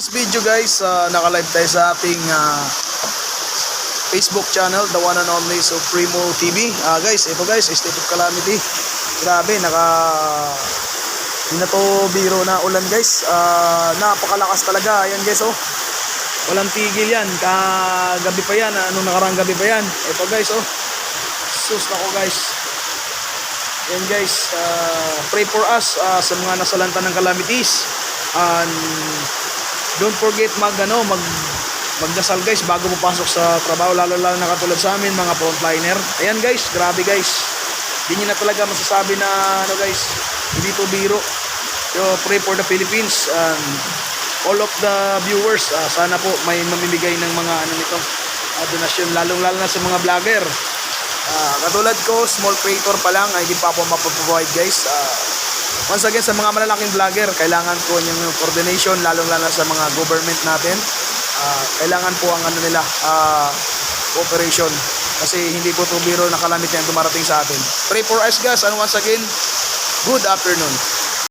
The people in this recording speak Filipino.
This video guys, naka-live tayo sa ating Facebook channel, the one and only Supremo TV. Guys, ito guys, State of Calamity. Grabe, hindi na to biro na ulan guys. Napakalakas talaga. Ayan guys, oh. Walang tigil yan. Kagabi pa yan. Anong nakarang gabi pa yan. Ito guys, oh. Sus na ko guys. Ayan guys, pray for us sa mga nasalanta ng calamities. And don't forget magdasal guys bago pupasok sa trabaho, lalo na katulad sa amin mga frontliner. Ayan guys, grabe guys. Hindi nyo na talaga masasabi na guys, hindi to biro. So pray for the Philippines and all of the viewers. Sana po may mamimigay ng mga nito, donasyon, lalo na sa mga vlogger. Katulad ko, small creator pa lang, hindi pa po mapaprovide guys. Once again, sa mga malalaking vlogger, kailangan po yung coordination, lalo sa mga government natin. Kailangan po ang cooperation, kasi hindi po to biro na calamity ang dumarating sa atin. Pray for us guys, and once again, good afternoon.